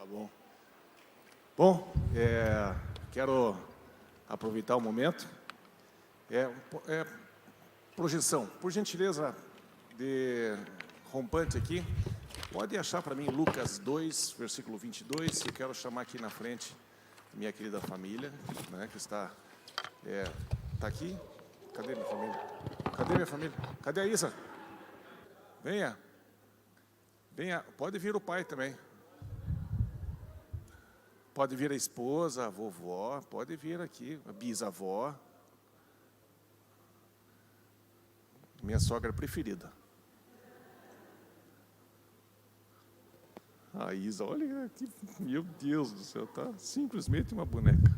Tá bom. Bom, quero aproveitar o momento. Projeção, por gentileza, de rompante aqui. Pode achar para mim Lucas 2, versículo 22. Eu quero chamar aqui na frente minha querida família, né, que está aqui. Cadê minha família? Cadê minha família? Cadê a Isa? Venha. Venha. Pode vir o pai também. Pode vir a esposa, a vovó, pode vir aqui, a bisavó. Minha sogra preferida. A Isa, olha aqui, meu Deus do céu, tá simplesmente uma boneca.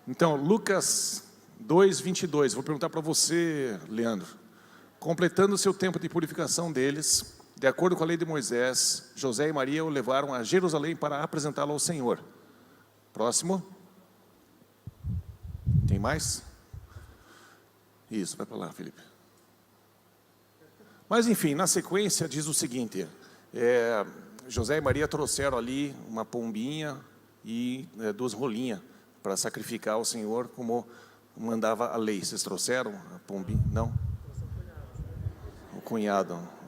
Então, Lucas 2, 22, vou perguntar para você, Leandro. Completando o seu tempo de purificação deles, de acordo com a lei de Moisés, José e Maria o levaram a Jerusalém para apresentá-lo ao Senhor. Próximo. Tem mais? Isso, vai para lá, Felipe. Mas, enfim, na sequência diz o seguinte, José e Maria trouxeram ali uma pombinha e 2 rolinhas para sacrificar ao Senhor, como mandava a lei. Vocês trouxeram a pombinha? Não? O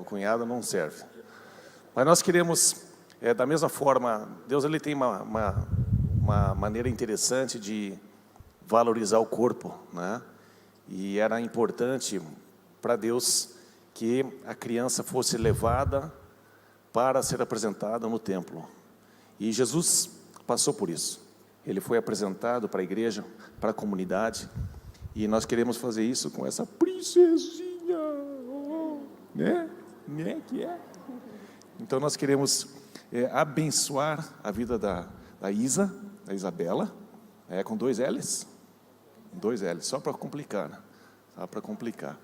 cunhado não serve. Mas nós queremos, da mesma forma, Deus ele tem uma maneira interessante de valorizar o corpo, né? E era importante para Deus que a criança fosse levada para ser apresentada no templo. E Jesus passou por isso. Ele foi apresentado para a igreja, para a comunidade, e nós queremos fazer isso com essa princesinha, né? Que é? Então nós queremos abençoar a vida da Isa, da Isabela, com 2 L's. 2 L's, só para complicar, né? Só para complicar.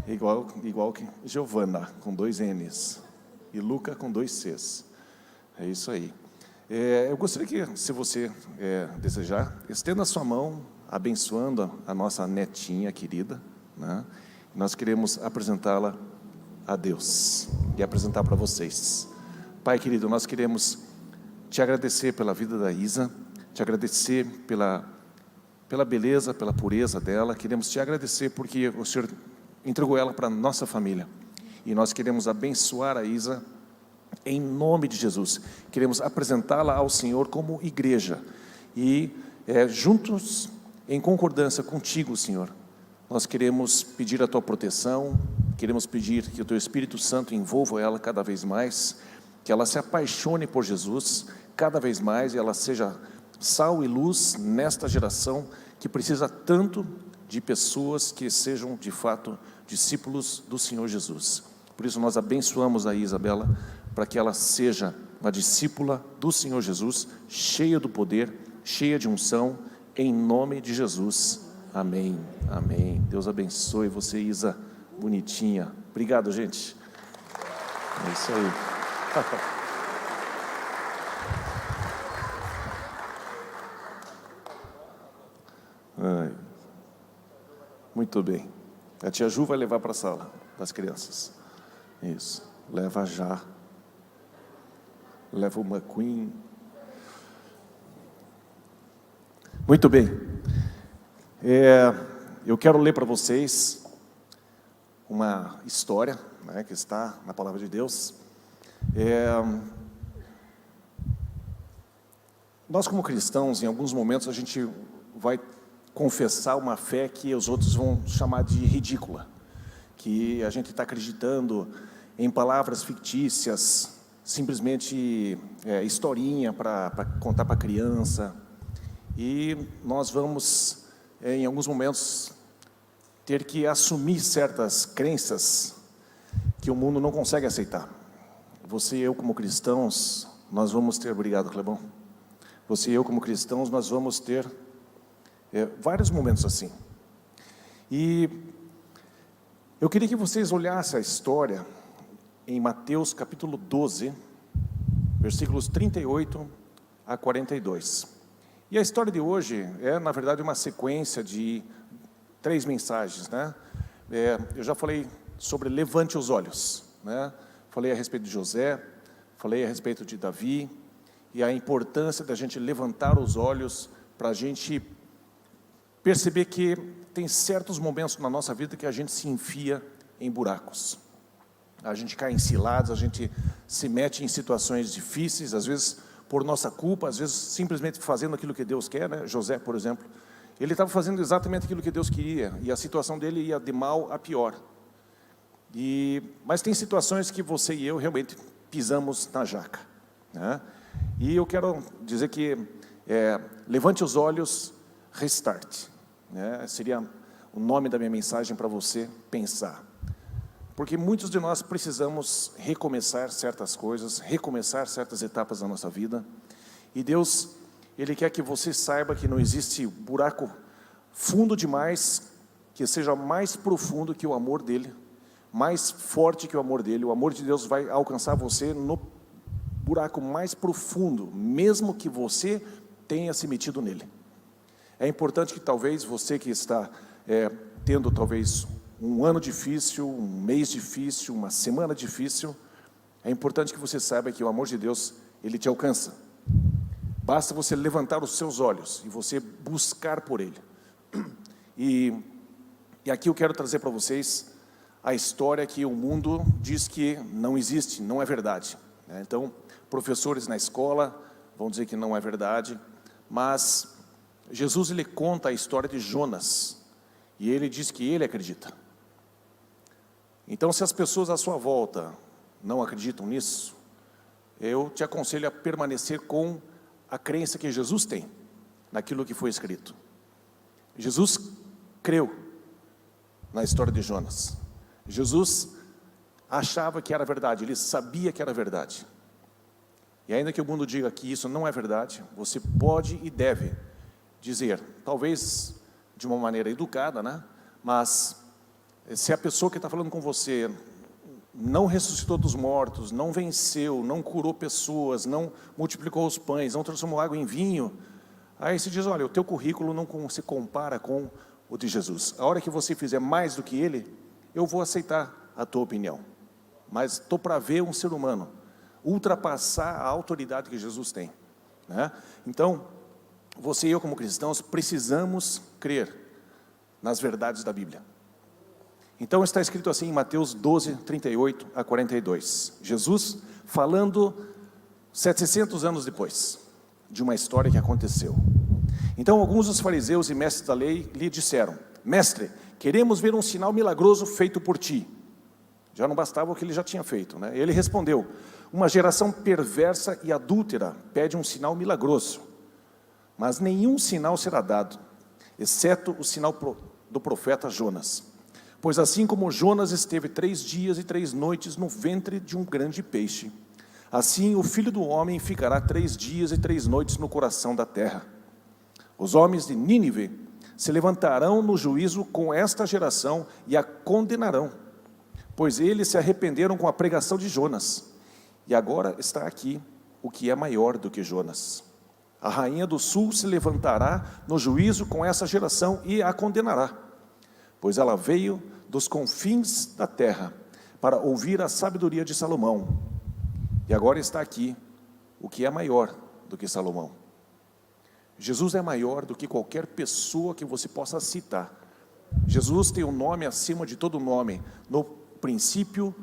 Igual que Giovana, com 2 N's. E Luca, com 2 C's. É isso aí. Eu gostaria que, se você desejar, estenda a sua mão, abençoando a nossa netinha querida, né? Nós queremos apresentá-la a Deus e apresentar para vocês. Pai querido, nós queremos te agradecer pela vida da Isa, te agradecer pela beleza, pela pureza dela. Queremos te agradecer porque o Senhor entregou ela para a nossa família. E nós queremos abençoar a Isa em nome de Jesus. Queremos apresentá-la ao Senhor como igreja. E juntos, em concordância contigo, Senhor, nós queremos pedir a tua proteção, queremos pedir que o teu Espírito Santo envolva ela cada vez mais, que ela se apaixone por Jesus cada vez mais e ela seja sal e luz nesta geração que precisa tanto de pessoas que sejam de fato discípulos do Senhor Jesus. Por isso nós abençoamos a Isabela para que ela seja uma discípula do Senhor Jesus, cheia do poder, cheia de unção, em nome de Jesus. Amém, amém. Deus abençoe você, Isa, bonitinha. Obrigado, gente. É isso aí. Muito bem. A tia Ju vai levar para a sala das crianças. Isso. Leva já. Leva o McQueen. Muito bem. Eu quero ler para vocês uma história, né, que está na Palavra de Deus. Nós, como cristãos, em alguns momentos a gente vai confessar uma fé que os outros vão chamar de ridícula, que a gente está acreditando em palavras fictícias, simplesmente historinha para contar para a criança, e nós vamos, em alguns momentos, ter que assumir certas crenças que o mundo não consegue aceitar. Você e eu, como cristãos, nós vamos ter, obrigado, Clebão, você e eu, como cristãos, nós vamos ter vários momentos assim. E eu queria que vocês olhassem a história em Mateus capítulo 12, versículos 38 a 42. E a história de hoje na verdade, uma sequência de 3 mensagens, né? Eu já falei sobre levante os olhos, né? Falei a respeito de José, falei a respeito de Davi, e a importância da gente levantar os olhos para a gente perceber que tem certos momentos na nossa vida que a gente se enfia em buracos. A gente cai em ciladas, a gente se mete em situações difíceis, às vezes por nossa culpa, às vezes simplesmente fazendo aquilo que Deus quer, né? José, por exemplo, ele estava fazendo exatamente aquilo que Deus queria, e a situação dele ia de mal a pior. Mas tem situações que você e eu realmente pisamos na jaca, né? E eu quero dizer que levante os olhos, restart, né? Seria o nome da minha mensagem para você pensar. Porque muitos de nós precisamos recomeçar certas coisas, recomeçar certas etapas da nossa vida. E Deus, Ele quer que você saiba que não existe buraco fundo demais, que seja mais profundo que o amor dEle, mais forte que o amor dEle. O amor de Deus vai alcançar você no buraco mais profundo, mesmo que você tenha se metido nele. É importante que talvez você que está tendo talvez um ano difícil, um mês difícil, uma semana difícil, é importante que você saiba que o amor de Deus, Ele te alcança. Basta você levantar os seus olhos e você buscar por Ele. E aqui eu quero trazer para vocês a história que o mundo diz que não existe, não é verdade, né? Então, professores na escola vão dizer que não é verdade, mas Jesus, Ele conta a história de Jonas, e Ele diz que Ele acredita. Então, se as pessoas à sua volta não acreditam nisso, eu te aconselho a permanecer com a crença que Jesus tem naquilo que foi escrito. Jesus creu na história de Jonas. Jesus achava que era verdade, Ele sabia que era verdade. E ainda que o mundo diga que isso não é verdade, você pode e deve dizer, talvez de uma maneira educada, né? Mas se a pessoa que está falando com você não ressuscitou dos mortos, não venceu, não curou pessoas, não multiplicou os pães, não transformou água em vinho, aí se diz, olha, o teu currículo não se compara com o de Jesus. A hora que você fizer mais do que ele, eu vou aceitar a tua opinião. Mas estou para ver um ser humano ultrapassar a autoridade que Jesus tem, né? Então, você e eu como cristãos precisamos crer nas verdades da Bíblia. Então está escrito assim em Mateus 12, 38 a 42. Jesus falando 700 anos depois de uma história que aconteceu. Então alguns dos fariseus e mestres da lei lhe disseram, mestre, queremos ver um sinal milagroso feito por ti. Já não bastava o que ele já tinha feito, né? Ele respondeu, uma geração perversa e adúltera pede um sinal milagroso, mas nenhum sinal será dado, exceto o sinal do profeta Jonas. Pois assim como Jonas esteve 3 dias e 3 noites no ventre de um grande peixe, assim o Filho do Homem ficará 3 dias e 3 noites no coração da terra. Os homens de Nínive se levantarão no juízo com esta geração e a condenarão, pois eles se arrependeram com a pregação de Jonas. E agora está aqui o que é maior do que Jonas. A rainha do sul se levantará no juízo com essa geração e a condenará, pois ela veio dos confins da terra para ouvir a sabedoria de Salomão. E agora está aqui o que é maior do que Salomão. Jesus é maior do que qualquer pessoa que você possa citar. Jesus tem um nome acima de todo nome, no princípio,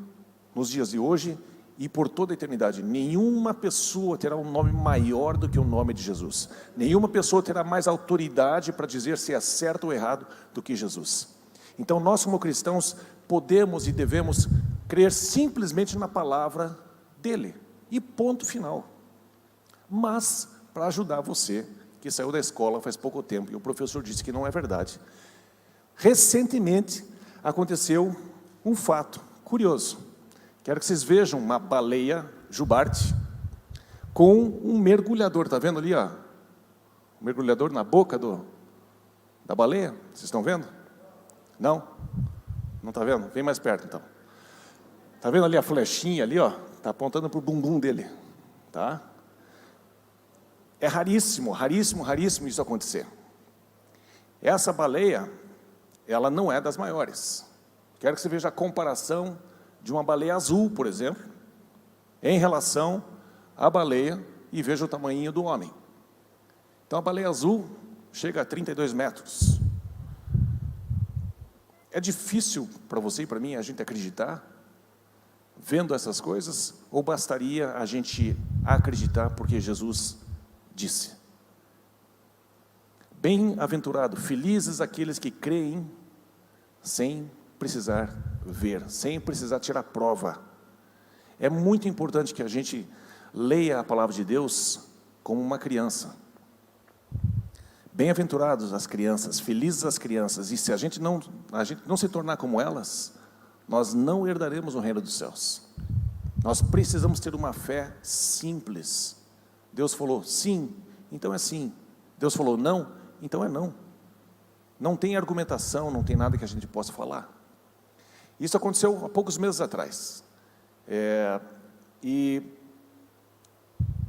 nos dias de hoje e por toda a eternidade. Nenhuma pessoa terá um nome maior do que o nome de Jesus. Nenhuma pessoa terá mais autoridade para dizer se é certo ou errado do que Jesus. Então nós como cristãos podemos e devemos crer simplesmente na palavra dele, e ponto final. Mas para ajudar você que saiu da escola faz pouco tempo e o professor disse que não é verdade, recentemente aconteceu um fato curioso. Quero que vocês vejam uma baleia jubarte com um mergulhador, está vendo ali, ó? Um mergulhador na boca da baleia, vocês estão vendo? Não? Não está vendo? Vem mais perto então. Está vendo ali a flechinha ali, ó? Está apontando para o bumbum dele, tá? É raríssimo, raríssimo, raríssimo isso acontecer. Essa baleia, ela não é das maiores. Quero que você veja a comparação de uma baleia azul, por exemplo. em relação à baleia e veja o tamanho do homem. Então a baleia azul chega a 32 metros. É difícil para você e para mim a gente acreditar, vendo essas coisas, ou bastaria a gente acreditar porque Jesus disse? Bem-aventurado, felizes aqueles que creem sem precisar ver, sem precisar tirar prova. É muito importante que a gente leia a palavra de Deus como uma criança. Bem-aventurados as crianças, felizes as crianças, e se a gente não se tornar como elas, nós não herdaremos o reino dos céus. Nós precisamos ter uma fé simples. Deus falou sim, então é sim. Deus falou não, então é não. Não tem argumentação, não tem nada que a gente possa falar. Isso aconteceu há poucos meses atrás. E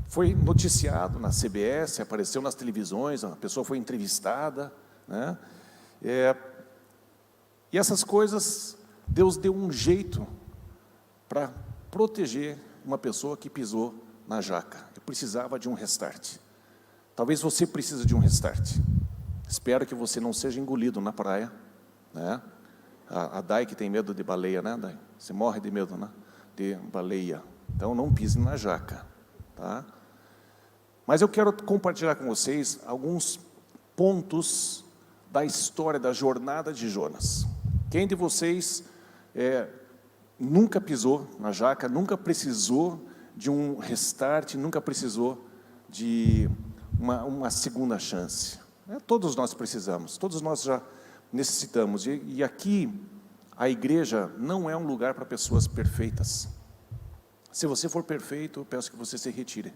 foi noticiado na CBS, apareceu nas televisões, a pessoa foi entrevistada, né? E essas coisas, Deus deu um jeito para proteger uma pessoa que pisou na jaca. Eu precisava de um restart. Talvez você precise de um restart. Espero que você não seja engolido na praia, né? A Dai que tem medo de baleia, né, Dai? Você morre de medo, né? De baleia. Então não pise na jaca, tá? Mas eu quero compartilhar com vocês alguns pontos da história, da jornada de Jonas. Quem de vocês nunca pisou na jaca, nunca precisou de um restart, nunca precisou de uma segunda chance? Todos nós precisamos, todos nós já necessitamos. E aqui, a igreja não é um lugar para pessoas perfeitas. Se você for perfeito, eu peço que você se retire,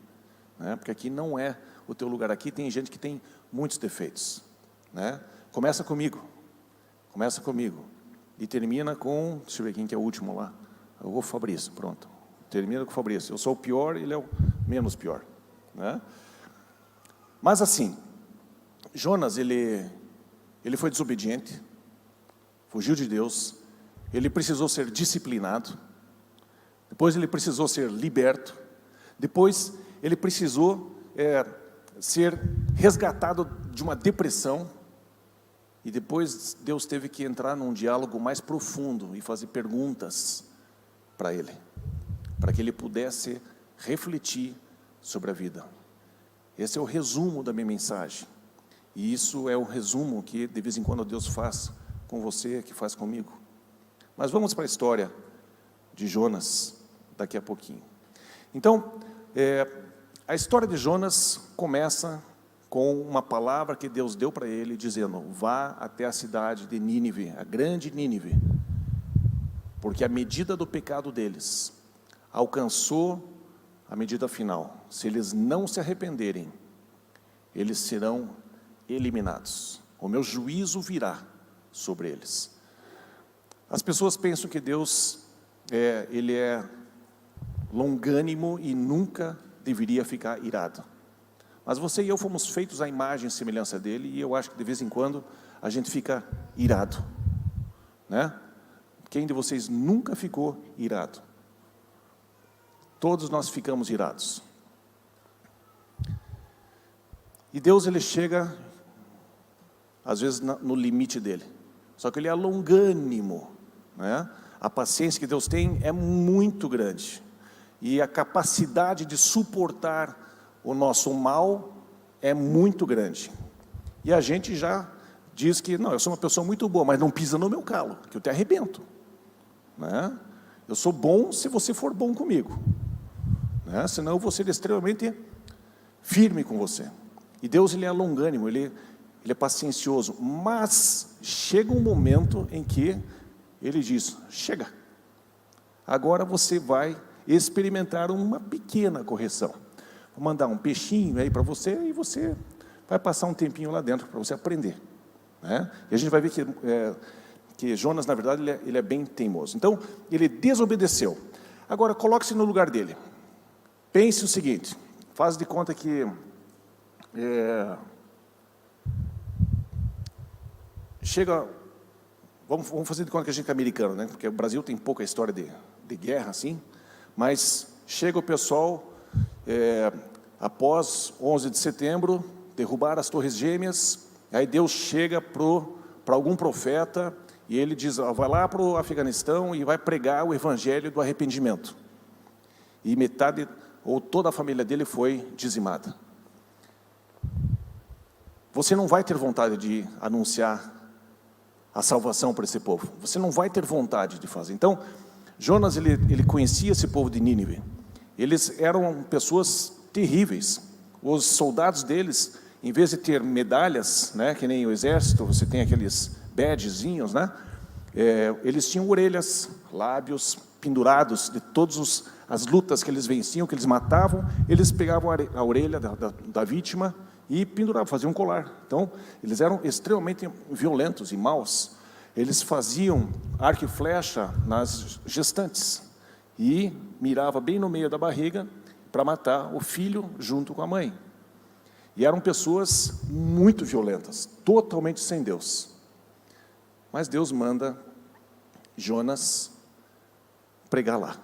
né? Porque aqui não é o teu lugar. Aqui tem gente que tem muitos defeitos, né? Começa comigo e termina com, deixa eu ver quem que é o último lá, o Fabrício, pronto, termina com o Fabrício. Eu sou o pior, ele é o menos pior, né? Mas assim, Jonas, ele foi desobediente, fugiu de Deus, ele precisou ser disciplinado, depois ele precisou ser liberto, depois ele precisou ser resgatado de uma depressão, e depois Deus teve que entrar num diálogo mais profundo e fazer perguntas para ele, para que ele pudesse refletir sobre a vida. Esse é o resumo da minha mensagem, e isso é o resumo que de vez em quando Deus faz com você, que faz comigo. Mas vamos para a história de Jonas daqui a pouquinho. Então, a história de Jonas começa com uma palavra que Deus deu para ele, dizendo: vá até a cidade de Nínive, a grande Nínive, porque a medida do pecado deles alcançou a medida final. Se eles não se arrependerem, eles serão eliminados. O meu juízo virá sobre eles. As pessoas pensam que Deus ele é longânimo e nunca deveria ficar irado. Mas você e eu fomos feitos à imagem e semelhança dele, e eu acho que de vez em quando a gente fica irado, né? Quem de vocês nunca ficou irado? Todos nós ficamos irados. E Deus, ele chega às vezes no limite dele. Só que ele é longânimo, né? A paciência que Deus tem é muito grande. E a capacidade de suportar o nosso mal é muito grande. E a gente já diz que, não, eu sou uma pessoa muito boa, mas não pisa no meu calo, que eu te arrebento, né? Eu sou bom se você for bom comigo, né? Senão eu vou ser extremamente firme com você. E Deus, ele é longânimo, ele é paciencioso, mas chega um momento em que ele diz: chega, agora você vai experimentar uma pequena correção. Vou mandar um peixinho aí para você, e você vai passar um tempinho lá dentro para você aprender, né? E a gente vai ver que Jonas, na verdade, ele é bem teimoso. Então, ele desobedeceu. Agora, coloque-se no lugar dele. Pense o seguinte, faz de conta que vamos fazer de conta que a gente é americano, né? Porque o Brasil tem pouca história de guerra, assim, mas Chega o pessoal, após 11 de setembro, derrubar as Torres Gêmeas, aí Deus chega para algum profeta, e ele diz, vai lá para o Afeganistão e vai pregar o evangelho do arrependimento. E metade, ou toda a família dele foi dizimada. Você não vai ter vontade de anunciar a salvação para esse povo. Você não vai ter vontade de fazer. Então, Jonas, ele conhecia esse povo de Nínive. Eles eram pessoas terríveis. Os soldados deles, em vez de ter medalhas, né, que nem o exército, você tem aqueles badgezinhos, né? Eles tinham orelhas, lábios pendurados de todas as lutas que eles venciam, que eles matavam. Eles pegavam a orelha da vítima e penduravam, faziam um colar. Então, eles eram extremamente violentos e maus. Eles faziam arco e flecha nas gestantes e mirava bem no meio da barriga para matar o filho junto com a mãe. E eram pessoas muito violentas, totalmente sem Deus. Mas Deus manda Jonas pregar lá.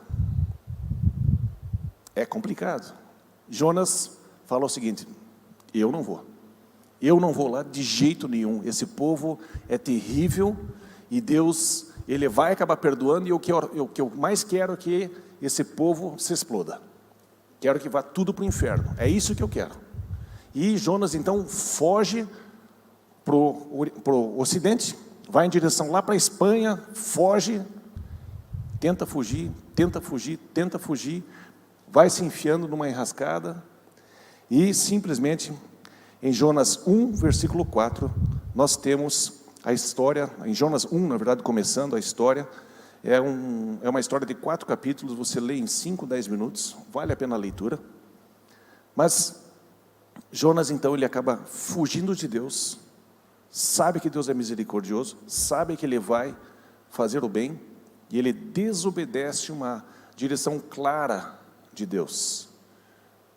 É complicado. Jonas fala o seguinte, eu não vou lá de jeito nenhum, esse povo é terrível, e Deus, Ele vai acabar perdoando, e o que eu mais quero é que esse povo se exploda, quero que vá tudo para o inferno, é isso que eu quero. E Jonas então foge para o ocidente, vai em direção lá para a Espanha, foge, tenta fugir, vai se enfiando numa enrascada, e simplesmente, em Jonas 1, versículo 4, nós temos a história, em Jonas 1, na verdade, começando a história, é uma história de 4 capítulos, você lê em 5, 10 minutos, vale a pena a leitura. Mas Jonas, então, ele acaba fugindo de Deus, sabe que Deus é misericordioso, sabe que Ele vai fazer o bem, e ele desobedece uma direção clara de Deus.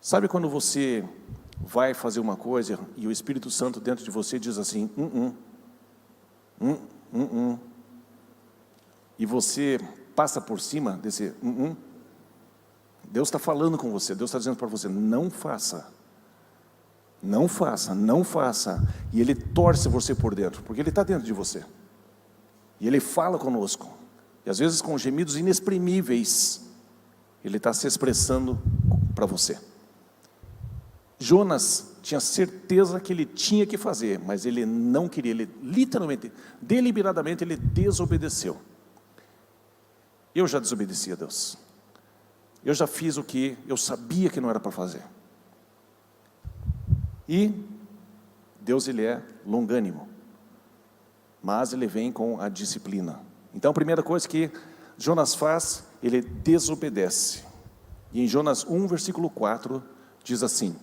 Sabe quando você vai fazer uma coisa e o Espírito Santo dentro de você diz assim, e você passa por cima desse Deus está falando com você, Deus está dizendo para você, não faça, e Ele torce você por dentro, porque Ele está dentro de você, e Ele fala conosco, e às vezes com gemidos inexprimíveis, Ele está se expressando para você. Jonas tinha certeza que ele tinha que fazer, mas ele não queria, ele literalmente, deliberadamente, ele desobedeceu. Eu já desobedeci a Deus. Eu já fiz o que eu sabia que não era para fazer. E Deus, Ele é longânimo, mas Ele vem com a disciplina. Então a primeira coisa que Jonas faz, ele desobedece. E em Jonas 1, versículo 4, diz assim,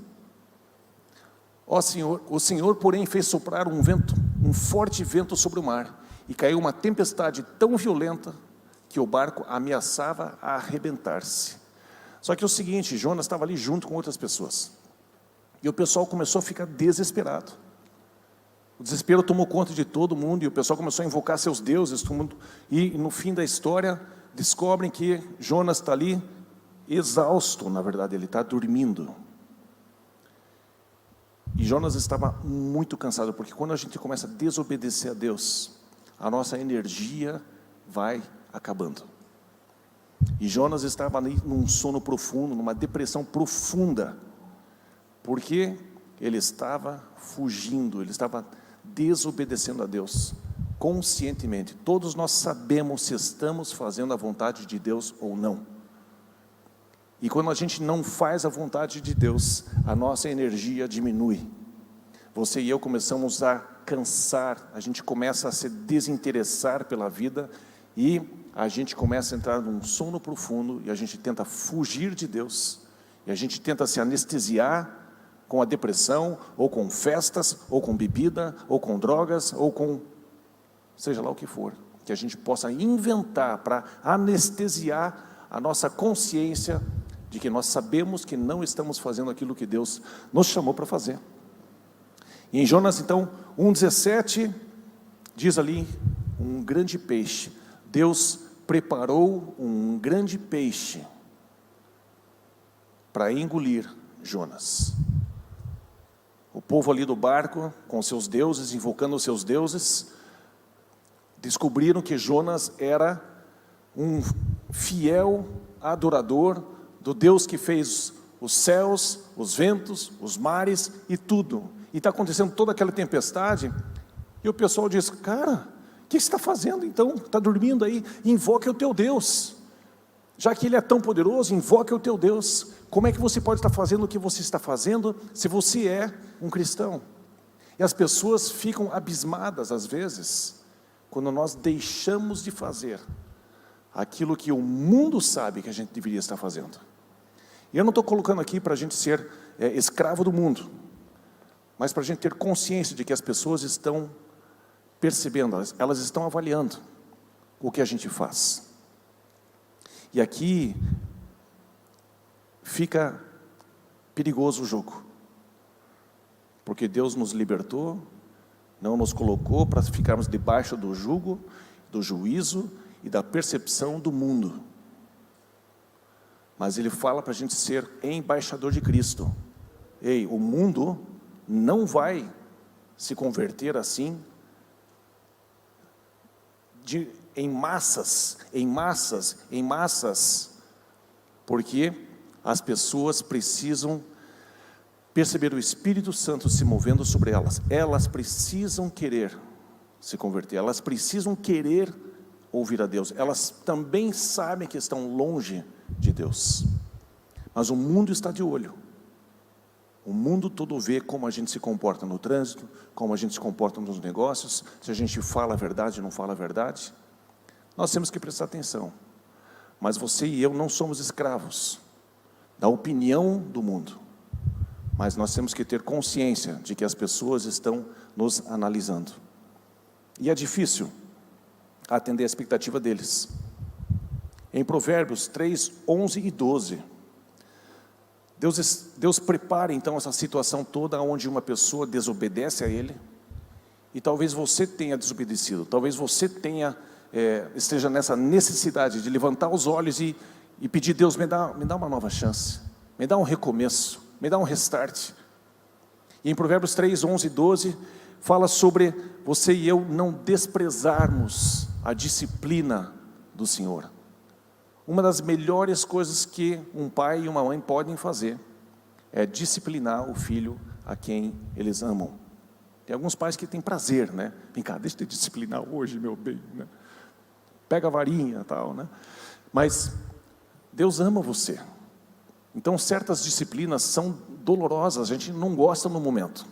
ó Senhor, o Senhor, porém, fez soprar um forte vento sobre o mar, e caiu uma tempestade tão violenta, que o barco ameaçava a arrebentar-se. Só que é o seguinte, Jonas estava ali junto com outras pessoas, e o pessoal começou a ficar desesperado. O desespero tomou conta de todo mundo, e o pessoal começou a invocar seus deuses, e no fim da história, descobrem que Jonas está ali, exausto, na verdade, ele está dormindo. E Jonas estava muito cansado, porque quando a gente começa a desobedecer a Deus, a nossa energia vai acabando. E Jonas estava ali num sono profundo, numa depressão profunda, porque ele estava fugindo, ele estava desobedecendo a Deus, conscientemente. Todos nós sabemos se estamos fazendo a vontade de Deus ou não. E quando a gente não faz a vontade de Deus, a nossa energia diminui. Você e eu começamos a cansar, a gente começa a se desinteressar pela vida, e a gente começa a entrar num sono profundo, e a gente tenta fugir de Deus, e a gente tenta se anestesiar com a depressão, ou com festas, ou com bebida, ou com drogas, ou com seja lá o que for, que a gente possa inventar para anestesiar a nossa consciência de que nós sabemos que não estamos fazendo aquilo que Deus nos chamou para fazer. E em Jonas, então, 1,17, diz ali, um grande peixe. Deus preparou um grande peixe para engolir Jonas. O povo ali do barco, com seus deuses, invocando os seus deuses, descobriram que Jonas era um fiel adorador do Deus que fez os céus, os ventos, os mares e tudo. E está acontecendo toda aquela tempestade, e o pessoal diz: cara, o que você está fazendo então? Está dormindo aí? Invoque o teu Deus. Já que Ele é tão poderoso, invoque o teu Deus. Como é que você pode estar fazendo o que você está fazendo, se você é um cristão? E as pessoas ficam abismadas às vezes, quando nós deixamos de fazer aquilo que o mundo sabe que a gente deveria estar fazendo. E eu não estou colocando aqui para a gente ser escravo do mundo, mas para a gente ter consciência de que as pessoas estão percebendo, elas estão avaliando o que a gente faz. E aqui fica perigoso o jogo, porque Deus nos libertou, não nos colocou para ficarmos debaixo do jugo, do juízo e da percepção do mundo. Mas Ele fala para a gente ser embaixador de Cristo. Ei, o mundo não vai se converter assim, em massas, porque as pessoas precisam perceber o Espírito Santo se movendo sobre elas. Elas precisam querer se converter, elas precisam querer ouvir a Deus. Elas também sabem que estão longe de Deus, mas o mundo está de olho. O mundo todo vê como a gente se comporta no trânsito, como a gente se comporta nos negócios, se a gente fala a verdade ou não fala a verdade. Nós temos que prestar atenção. Mas você e eu não somos escravos da opinião do mundo. Mas nós temos que ter consciência de que as pessoas estão nos analisando. E é difícil atender a expectativa deles. Em Provérbios 3, 11 e 12, Deus prepara então essa situação toda onde uma pessoa desobedece a Ele, e talvez você tenha desobedecido, talvez você esteja nessa necessidade de levantar os olhos e pedir: Deus, me dá uma nova chance, me dá um recomeço, me dá um restart. E em Provérbios 3, 11 e 12, fala sobre você e eu não desprezarmos a disciplina do Senhor. Uma das melhores coisas que um pai e uma mãe podem fazer é disciplinar o filho a quem eles amam. Tem alguns pais que têm prazer, né? Vem cá, deixa eu te disciplinar hoje, meu bem, né? Pega a varinha e tal, né? Mas Deus ama você. Então certas disciplinas são dolorosas, a gente não gosta no momento.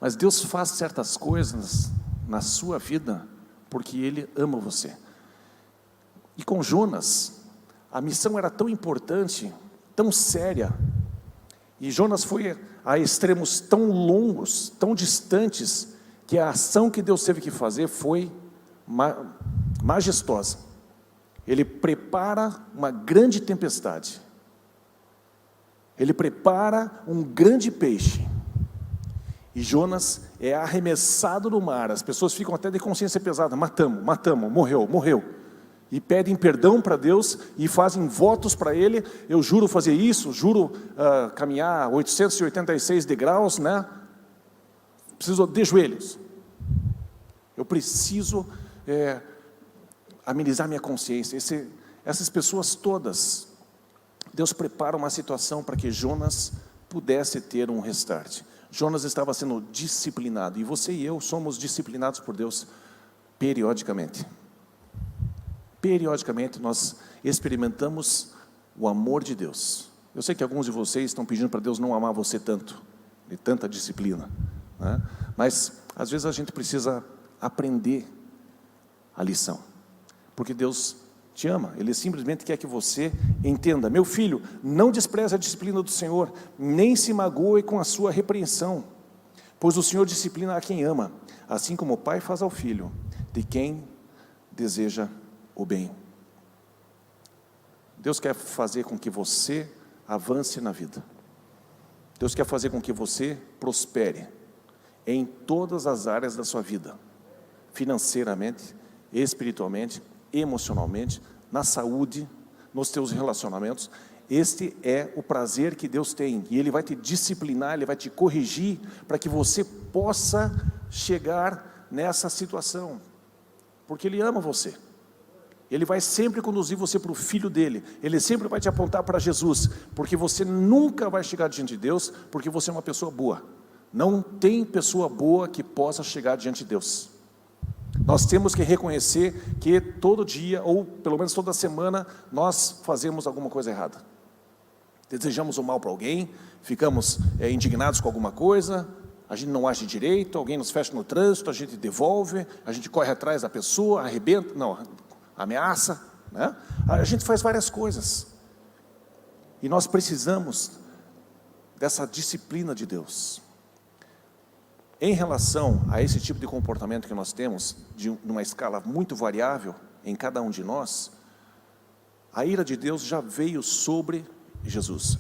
Mas Deus faz certas coisas na sua vida porque Ele ama você. E com Jonas, a missão era tão importante, tão séria, e Jonas foi a extremos tão longos, tão distantes, que a ação que Deus teve que fazer foi majestosa. Ele prepara uma grande tempestade, Ele prepara um grande peixe, e Jonas é arremessado no mar. As pessoas ficam até de consciência pesada: matamos, morreu. E pedem perdão para Deus e fazem votos para Ele: eu juro fazer isso, juro caminhar 886 degraus, né? Preciso de joelhos, eu preciso amenizar minha consciência. Essas pessoas todas, Deus prepara uma situação para que Jonas pudesse ter um restart. Jonas estava sendo disciplinado, e você e eu somos disciplinados por Deus periodicamente. Periodicamente nós experimentamos o amor de Deus. Eu sei que alguns de vocês estão pedindo para Deus não amar você tanto, de tanta disciplina, né? Mas às vezes a gente precisa aprender a lição, porque Deus te ama. Ele simplesmente quer que você entenda: meu filho, não despreze a disciplina do Senhor, nem se magoe com a sua repreensão, pois o Senhor disciplina a quem ama, assim como o pai faz ao filho, de quem deseja o bem. Deus quer fazer com que você avance na vida. Deus quer fazer com que você prospere em todas as áreas da sua vida, financeiramente, espiritualmente, emocionalmente, na saúde, nos teus relacionamentos, Este é o prazer que Deus tem, e Ele vai te disciplinar, Ele vai te corrigir, para que você possa chegar nessa situação, porque Ele ama você. Ele vai sempre conduzir você para o Filho dele, Ele sempre vai te apontar para Jesus, porque você nunca vai chegar diante de Deus, porque você é uma pessoa boa. Não tem pessoa boa que possa chegar diante de Deus. Nós temos que reconhecer que todo dia, ou pelo menos toda semana, nós fazemos alguma coisa errada. Desejamos o mal para alguém, ficamos indignados com alguma coisa, a gente não age direito, alguém nos fecha no trânsito, a gente devolve, a gente corre atrás da pessoa, arrebenta, não, ameaça, né? A gente faz várias coisas, e nós precisamos dessa disciplina de Deus. Em relação a esse tipo de comportamento que nós temos, de uma escala muito variável em cada um de nós, a ira de Deus já veio sobre Jesus.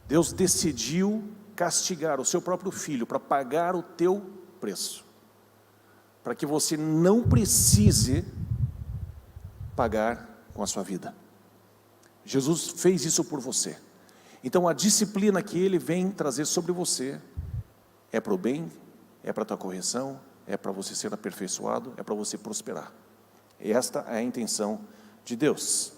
Deus decidiu castigar o seu próprio Filho para pagar o teu preço, para que você não precise pagar com a sua vida. Jesus fez isso por você. Então a disciplina que Ele vem trazer sobre você é para o bem, é para a tua correção, é para você ser aperfeiçoado, é para você prosperar. Esta é a intenção de Deus.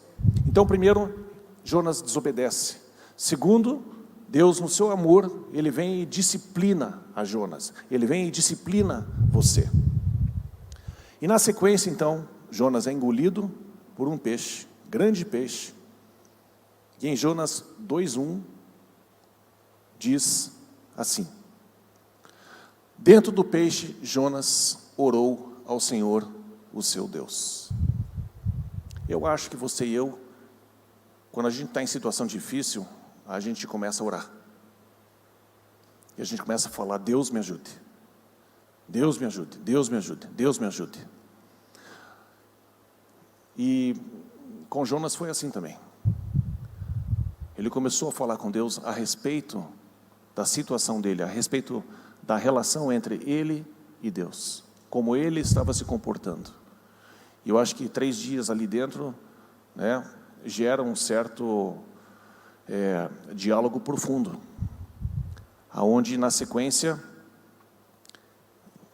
Então, primeiro, Jonas desobedece. Segundo, Deus no seu amor, Ele vem e disciplina a Jonas. Ele vem e disciplina você. E na sequência, então, Jonas é engolido por um peixe, grande peixe. E em Jonas 2:1 diz assim: dentro do peixe, Jonas orou ao Senhor, o seu Deus. Eu acho que você e eu, quando a gente está em situação difícil, a gente começa a orar. E a gente começa a falar: Deus me ajude, Deus me ajude, Deus me ajude, Deus me ajude. E com Jonas foi assim também. Ele começou a falar com Deus a respeito da situação dele, a respeito da relação entre ele e Deus, como ele estava se comportando. E eu acho que 3 dias ali dentro, né, gera um certo diálogo profundo, aonde na sequência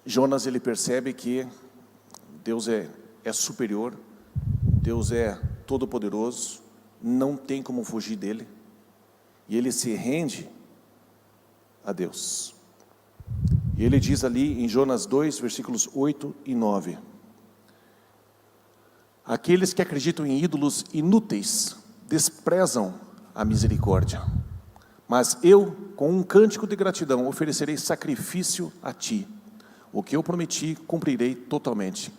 Jonas ele percebe que Deus é superior, Deus é todo poderoso, não tem como fugir dele, e ele se rende a Deus. E ele diz ali em Jonas 2, versículos 8 e 9: aqueles que acreditam em ídolos inúteis desprezam a misericórdia, mas eu, com um cântico de gratidão, oferecerei sacrifício a ti. O que eu prometi, cumprirei totalmente.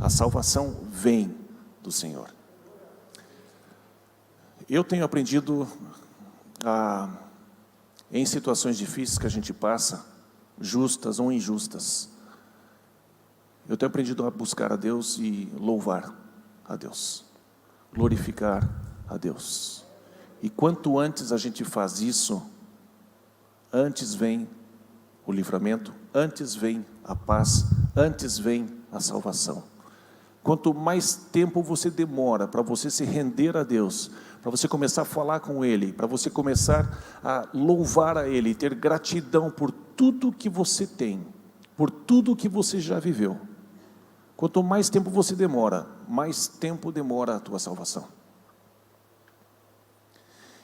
A salvação vem do Senhor. Eu tenho aprendido em situações difíceis que a gente passa, justas ou injustas, eu tenho aprendido a buscar a Deus e louvar a Deus, glorificar a Deus. E quanto antes a gente faz isso, antes vem o livramento, antes vem a paz, antes vem a salvação. Quanto mais tempo você demora para você se render a Deus, para você começar a falar com Ele, para você começar a louvar a Ele, ter gratidão por tudo que você tem, por tudo que você já viveu, quanto mais tempo você demora, mais tempo demora a tua salvação.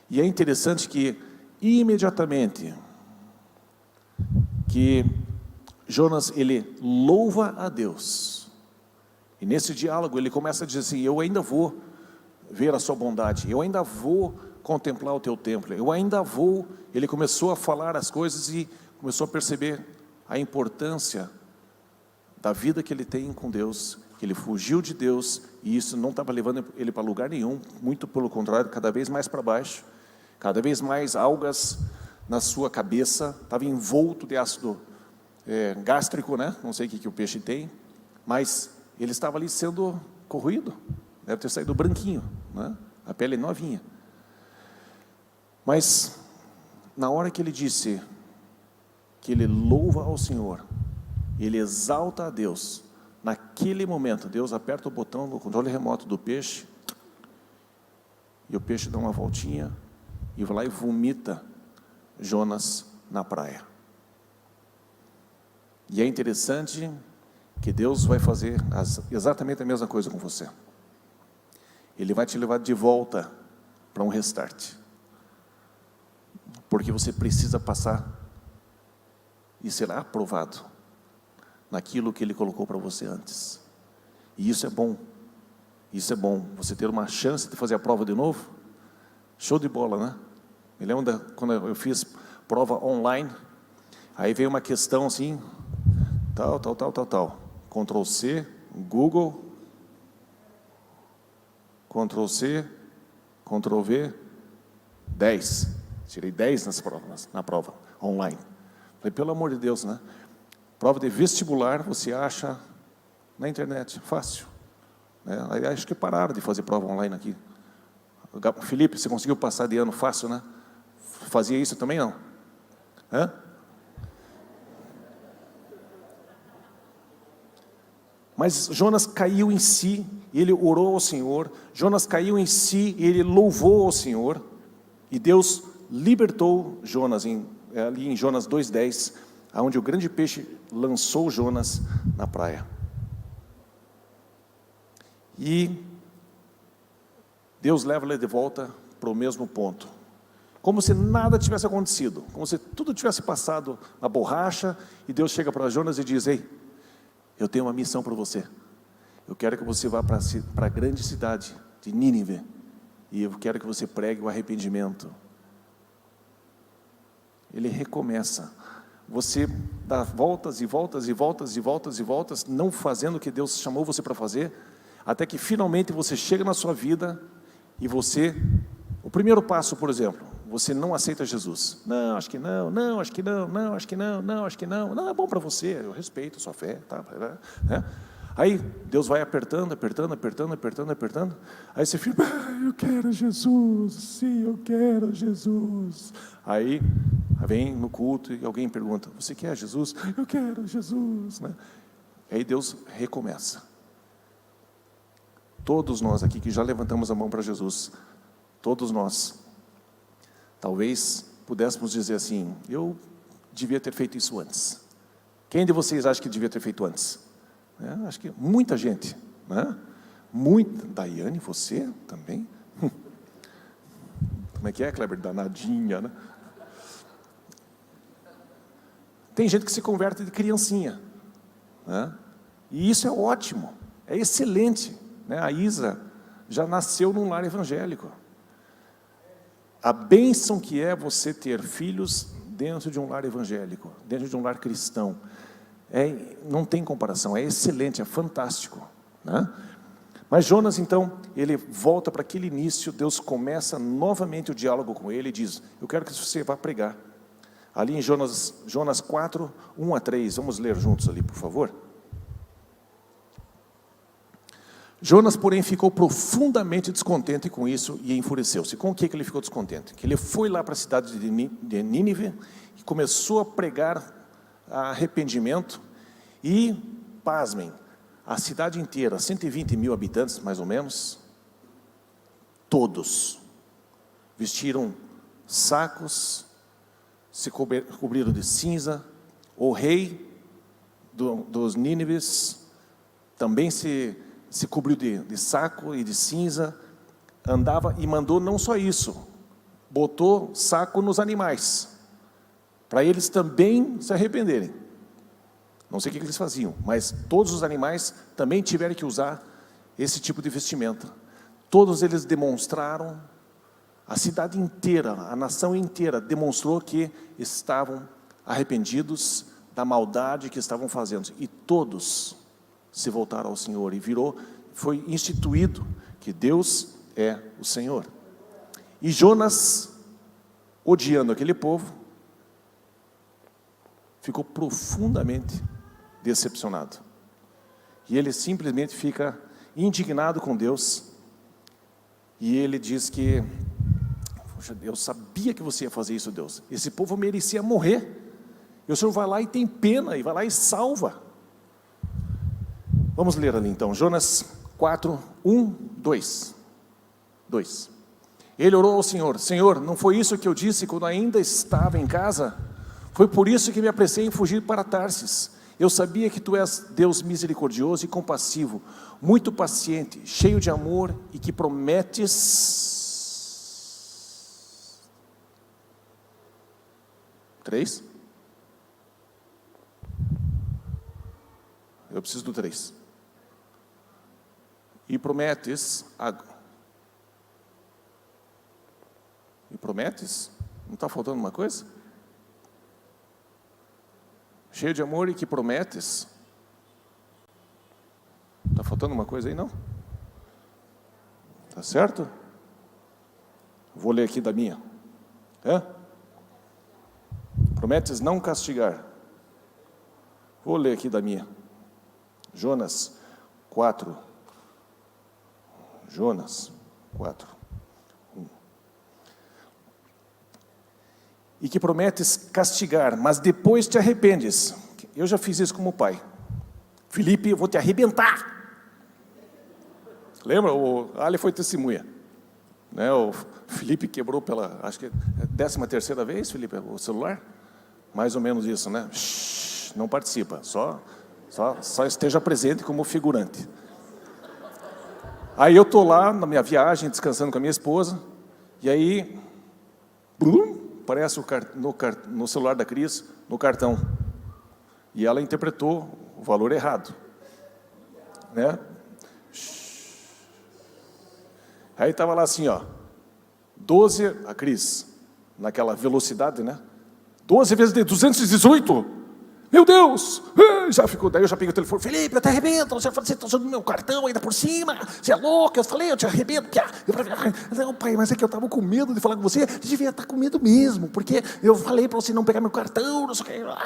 E é interessante que imediatamente que Jonas ele louva a Deus, e nesse diálogo ele começa a dizer assim: eu ainda vou ver a sua bondade, eu ainda vou contemplar o teu templo, eu ainda vou. Ele começou a falar as coisas e começou a perceber a importância da vida que ele tem com Deus, que ele fugiu de Deus, e isso não estava levando ele para lugar nenhum, muito pelo contrário, cada vez mais para baixo, cada vez mais algas na sua cabeça, estava envolto de ácido gástrico, né? Não sei o que o peixe tem, mas ele estava ali sendo corroído, deve ter saído branquinho, né? A pele novinha. Mas na hora que ele disse que ele louva ao Senhor, ele exalta a Deus, naquele momento Deus aperta o botão no controle remoto do peixe, e o peixe dá uma voltinha, e vai lá e vomita Jonas na praia. E é interessante que Deus vai fazer exatamente a mesma coisa com você. Ele vai te levar de volta para um restart. Porque você precisa passar e será aprovado naquilo que Ele colocou para você antes. E isso é bom. Isso é bom. Você ter uma chance de fazer a prova de novo, show de bola, né? Me lembro quando eu fiz prova online, aí veio uma questão assim, tal. Ctrl C, Google, Ctrl C, Ctrl V, 10. Tirei 10 na prova online. Falei, pelo amor de Deus, né? Prova de vestibular você acha na internet, fácil. Aí acho que pararam de fazer prova online aqui. Felipe, você conseguiu passar de ano fácil, né? Fazia isso também não? Hã? Mas Jonas caiu em si, e ele orou ao Senhor. Jonas caiu em si, e ele louvou ao Senhor. E Deus libertou Jonas, ali em Jonas 2,10, onde o grande peixe lançou Jonas na praia. E Deus leva ele de volta para o mesmo ponto. Como se nada tivesse acontecido, como se tudo tivesse passado na borracha, e Deus chega para Jonas e diz, ei, eu tenho uma missão para você. Eu quero que você vá para a grande cidade de Nínive, e eu quero que você pregue o arrependimento. Ele recomeça. Você dá voltas e voltas e voltas e voltas e voltas, não fazendo o que Deus chamou você para fazer, até que finalmente você chega na sua vida e o primeiro passo, por exemplo, você não aceita Jesus. Não, acho que não, acho que não, acho que não. Não, é bom para você, eu respeito a sua fé, tá? Né? Aí Deus vai apertando. Aí você fica, eu quero Jesus, sim, eu quero Jesus. Aí vem no culto e alguém pergunta, você quer Jesus? Eu quero Jesus, né? Aí Deus recomeça. Todos nós aqui que já levantamos a mão para Jesus, todos nós, talvez pudéssemos dizer assim, eu devia ter feito isso antes. Quem de vocês acha que devia ter feito antes? Acho que muita gente, né? Daiane, você também? Como é que é, Kleber? Danadinha, né? Tem gente que se converte de criancinha, né? E isso é ótimo, é excelente, né? A Isa já nasceu num lar evangélico. A bênção que é você ter filhos dentro de um lar evangélico, dentro de um lar cristão, não tem comparação, é excelente, é fantástico, né? Mas Jonas, então, ele volta para aquele início, Deus começa novamente o diálogo com ele e diz, eu quero que você vá pregar. Ali em Jonas 4, 1 a 3, vamos ler juntos ali, por favor. Jonas, porém, ficou profundamente descontente com isso e enfureceu-se. Com o que ele ficou descontente? Que ele foi lá para a cidade de Nínive e começou a pregar arrependimento e, pasmem, a cidade inteira, 120 mil habitantes mais ou menos, todos vestiram sacos, se cobriram de cinza. O rei dos Nínives também se cobriu de saco e de cinza, andava e mandou não só isso, botou saco nos animais, para eles também se arrependerem. Não sei o que eles faziam, mas todos os animais também tiveram que usar esse tipo de vestimenta. Todos eles demonstraram, a cidade inteira, a nação inteira demonstrou que estavam arrependidos da maldade que estavam fazendo. E todos se voltaram ao Senhor e foi instituído que Deus é o Senhor. E Jonas, odiando aquele povo, ficou profundamente decepcionado. E ele simplesmente fica indignado com Deus. E ele diz que, poxa, eu sabia que você ia fazer isso, Deus. Esse povo merecia morrer. E o Senhor vai lá e tem pena, e vai lá e salva. Vamos ler ali então, Jonas 4, 1, 2. Ele orou ao Senhor: Senhor, não foi isso que eu disse quando ainda estava em casa? Foi por isso que me apressei em fugir para Tarsis. Eu sabia que tu és Deus misericordioso e compassivo, muito paciente, cheio de amor e que prometes. 3. Eu preciso do 3. E prometes. E prometes? Não está faltando uma coisa? Cheio de amor e que prometes. Está faltando uma coisa aí, não? Está certo? Vou ler aqui da minha. Prometes não castigar. Vou ler aqui da minha. Jonas 4. Jonas 4. E que prometes castigar, mas depois te arrependes. Eu já fiz isso como pai. Felipe, eu vou te arrebentar. Lembra? O Ali foi testemunha. Né? O Felipe quebrou pela, acho que é 13ª vez, Felipe, o celular. Mais ou menos isso, né? Shhh, não participa, só esteja presente como figurante. Aí eu estou lá na minha viagem, descansando com a minha esposa, e aí, aparece no celular da Cris, no cartão. E ela interpretou o valor errado. Né? Aí estava lá assim, 12, a Cris, naquela velocidade, né? 12 vezes de 218. Meu Deus! Já ficou, daí eu já peguei o telefone: Felipe, eu te arrebento. Você está usando meu cartão ainda por cima. Você é louco? Eu falei: eu te arrebento. Não, pai, mas é que eu estava com medo de falar com você. Você devia estar com medo mesmo, porque eu falei para você não pegar meu cartão, não sei o que.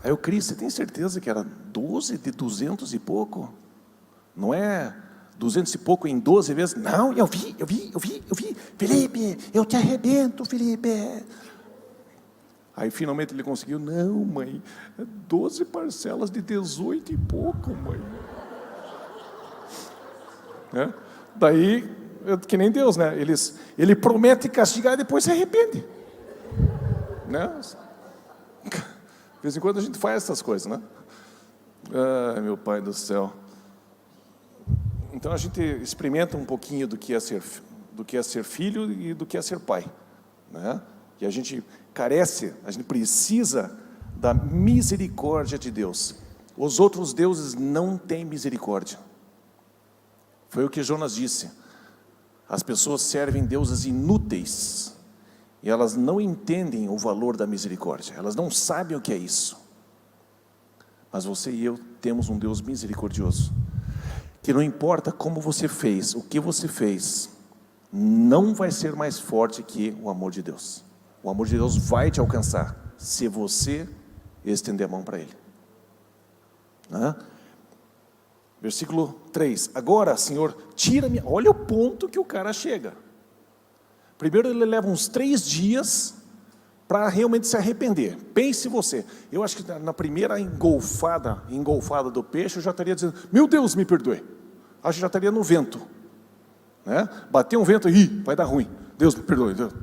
Aí eu: Cris, você tem certeza que era 12 de 200 e pouco? Não é 200 e pouco em 12 vezes? Não, eu vi. Felipe, eu te arrebento, Felipe. Aí finalmente ele conseguiu: não, mãe, 12 parcelas de 18 e pouco, mãe. Daí, que nem Deus, né? Ele promete castigar e depois se arrepende. Né? De vez em quando a gente faz essas coisas, né? Ai, meu Pai do céu. Então a gente experimenta um pouquinho do que é ser filho e do que é ser pai, né? E a gente carece, a gente precisa da misericórdia de Deus. Os outros deuses não têm misericórdia. Foi o que Jonas disse: as pessoas servem deuses inúteis e elas não entendem o valor da misericórdia, elas não sabem o que é isso. Mas você e eu temos um Deus misericordioso, que não importa como você fez, o que você fez, não vai ser mais forte que o amor de Deus. O amor de Deus vai te alcançar, se você estender a mão para Ele. Versículo 3. Agora, Senhor, tira-me. Olha o ponto que o cara chega. Primeiro ele leva uns 3 dias para realmente se arrepender. Pense você, eu acho que na primeira engolfada do peixe, eu já estaria dizendo: meu Deus, me perdoe. Acho que já estaria no vento, né? Bateu um vento, vai dar ruim. Deus, me perdoe, Deus,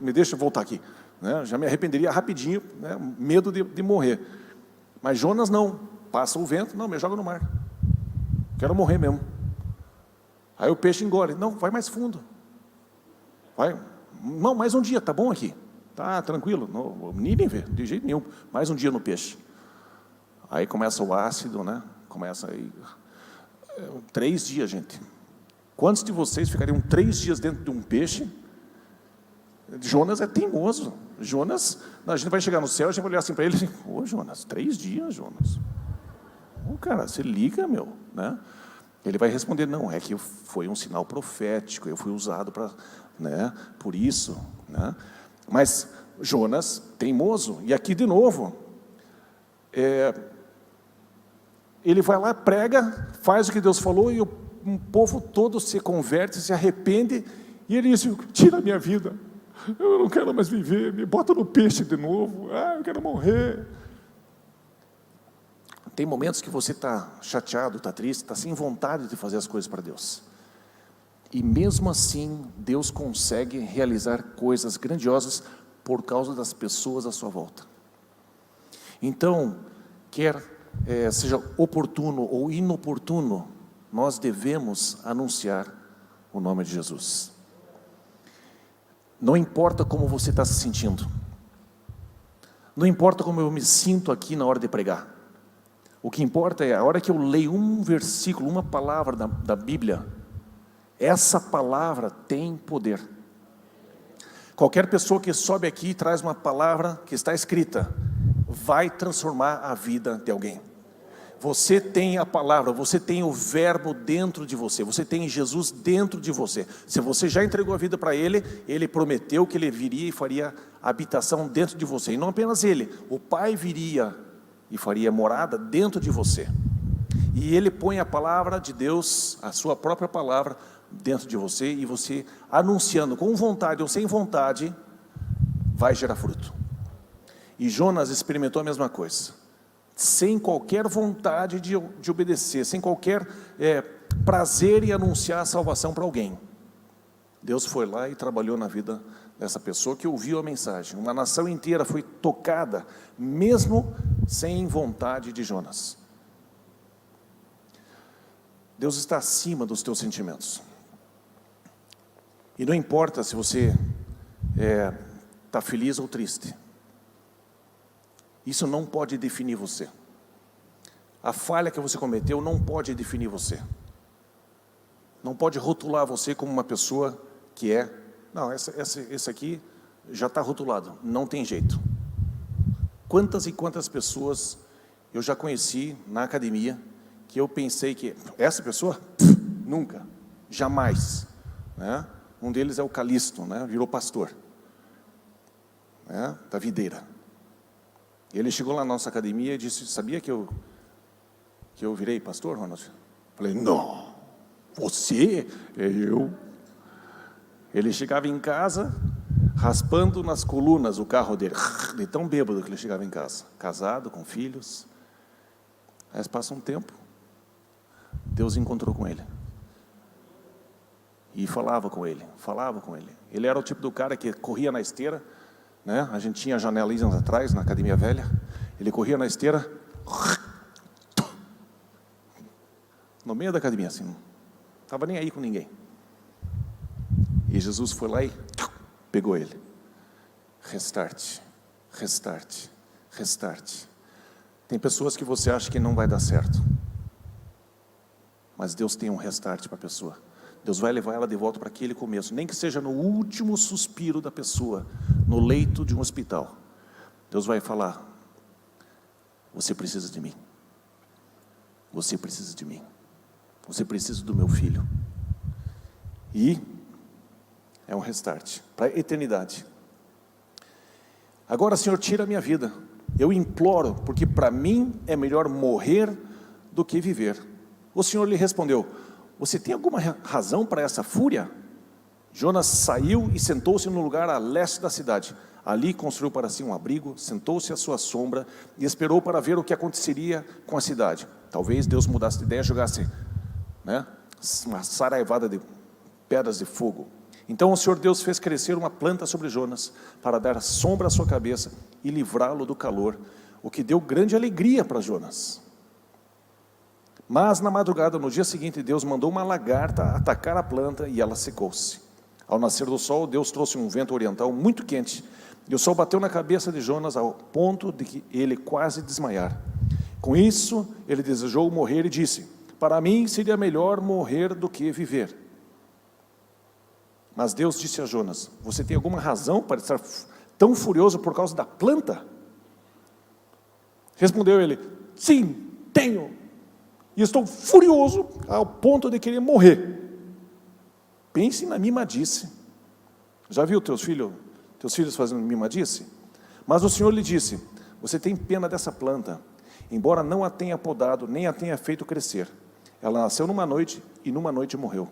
me deixa voltar aqui, né? Já me arrependeria rapidinho, né? Medo de morrer. Mas Jonas não, passa o vento, não, me joga no mar. Quero morrer mesmo. Aí o peixe engole: não, vai mais fundo. Vai, não, mais um dia, tá bom aqui. Tá tranquilo, Nínive, de jeito nenhum. Mais um dia no peixe. Aí começa o ácido, né? Começa aí. 3 dias, gente. Quantos de vocês ficariam 3 dias dentro de um peixe? Jonas é teimoso. Jonas, a gente vai chegar no céu, a gente vai olhar assim para ele assim: ô Jonas, 3 dias, Jonas. Cara, você liga, meu, né? Ele vai responder: não, é que foi um sinal profético, eu fui usado para, né? Por isso, né? Mas Jonas, teimoso, e aqui de novo, ele vai lá, prega, faz o que Deus falou, e um povo todo se converte, se arrepende, e ele diz: tira a minha vida, eu não quero mais viver, me bota no peixe de novo, eu quero morrer. Tem momentos que você está chateado, está triste, está sem vontade de fazer as coisas para Deus. E mesmo assim, Deus consegue realizar coisas grandiosas por causa das pessoas à sua volta. Então, quer seja oportuno ou inoportuno, nós devemos anunciar o nome de Jesus. Não importa como você está se sentindo. Não importa como eu me sinto aqui na hora de pregar. O que importa é a hora que eu leio um versículo, uma palavra da Bíblia, essa palavra tem poder. Qualquer pessoa que sobe aqui e traz uma palavra que está escrita, vai transformar a vida de alguém. Você tem a palavra, você tem o verbo dentro de você, você tem Jesus dentro de você. Se você já entregou a vida para Ele, Ele prometeu que Ele viria e faria habitação dentro de você. E não apenas Ele, o Pai viria e faria morada dentro de você. E Ele põe a palavra de Deus, a sua própria palavra, dentro de você, e você anunciando com vontade ou sem vontade, vai gerar fruto. E Jonas experimentou a mesma coisa. Sem qualquer vontade de obedecer, sem qualquer prazer em anunciar a salvação para alguém. Deus foi lá e trabalhou na vida dessa pessoa que ouviu a mensagem. Uma nação inteira foi tocada, mesmo sem vontade de Jonas. Deus está acima dos teus sentimentos. E não importa se você está feliz ou triste. Isso não pode definir você. A falha que você cometeu não pode definir você. Não pode rotular você como uma pessoa que não, esse aqui já está rotulado, não tem jeito. Quantas e quantas pessoas eu já conheci na academia, que eu pensei que, essa pessoa, nunca, jamais. Né? Um deles é o Calixto, né? Virou pastor, né? Da videira. Ele chegou lá na nossa academia e disse, sabia que eu virei pastor, Ronald? Falei, não, você? Eu. Ele chegava em casa, raspando nas colunas o carro dele, de tão bêbado que ele chegava em casa, casado, com filhos. Aí passa um tempo, Deus encontrou com ele. E falava com ele. Ele era o tipo do cara que corria na esteira, né? A gente tinha janelinhas atrás, na academia velha. Ele corria na esteira, no meio da academia, assim, não estava nem aí com ninguém. E Jesus foi lá e pegou ele. Restart. Tem pessoas que você acha que não vai dar certo, mas Deus tem um restart para a pessoa. Deus vai levar ela de volta para aquele começo, nem que seja no último suspiro da pessoa, no leito de um hospital. Deus vai falar, você precisa de mim. Você precisa de mim. Você precisa do meu filho. E é um restart para a eternidade. Agora, Senhor, tira a minha vida. Eu imploro, porque para mim é melhor morrer do que viver. O Senhor lhe respondeu, você tem alguma razão para essa fúria? Jonas saiu e sentou-se no lugar a leste da cidade. Ali construiu para si um abrigo, sentou-se à sua sombra e esperou para ver o que aconteceria com a cidade. Talvez Deus mudasse de ideia e jogasse, né, uma saraivada de pedras de fogo. Então o Senhor Deus fez crescer uma planta sobre Jonas, para dar sombra à sua cabeça e livrá-lo do calor, o que deu grande alegria para Jonas. Mas na madrugada, no dia seguinte, Deus mandou uma lagarta atacar a planta e ela secou-se. Ao nascer do sol, Deus trouxe um vento oriental muito quente, e o sol bateu na cabeça de Jonas ao ponto de que ele quase desmaiar. Com isso, ele desejou morrer e disse, para mim seria melhor morrer do que viver. Mas Deus disse a Jonas, você tem alguma razão para estar tão furioso por causa da planta? Respondeu ele, sim, tenho. E estou furioso ao ponto de querer morrer. Pense na mimadice. Já viu teus filhos fazendo mimadice? Mas o Senhor lhe disse, você tem pena dessa planta, embora não a tenha podado, nem a tenha feito crescer. Ela nasceu numa noite e numa noite morreu.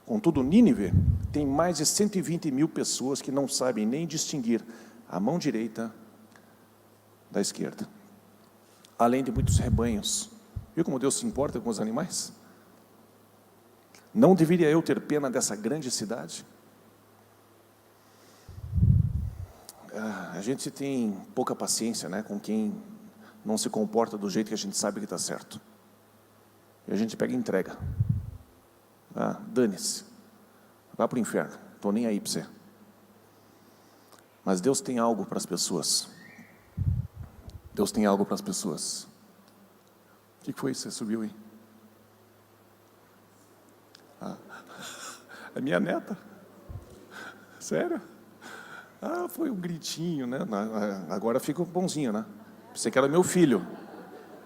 Contudo, Nínive tem mais de 120 mil pessoas que não sabem nem distinguir a mão direita da esquerda. além de muitos rebanhos. Viu como Deus se importa com os animais? Não deveria eu ter pena dessa grande cidade? A gente tem pouca paciência, né, com quem não se comporta do jeito que a gente sabe que está certo. E a gente pega e entrega. Dane-se. Vá para o inferno. Estou nem aí para você. Mas Deus tem algo para as pessoas. Deus tem algo para as pessoas. O que foi isso? Você subiu aí? A minha neta. Sério? Foi um gritinho, né? Agora fica bonzinho, né? Você que era meu filho.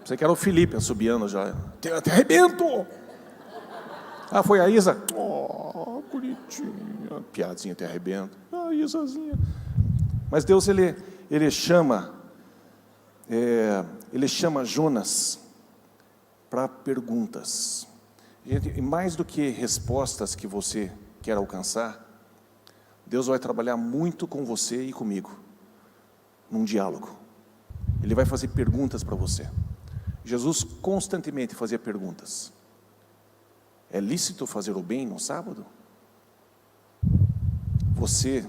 Você que era o Felipe assobiando já. Te arrebento! Foi a Isa. Oh, bonitinha. Piadinha, te arrebento. Isazinha. Mas Deus, ele chama Jonas para perguntas. E mais do que respostas que você quer alcançar, Deus vai trabalhar muito com você e comigo, num diálogo. Ele vai fazer perguntas para você. Jesus constantemente fazia perguntas. É lícito fazer o bem no sábado? Você,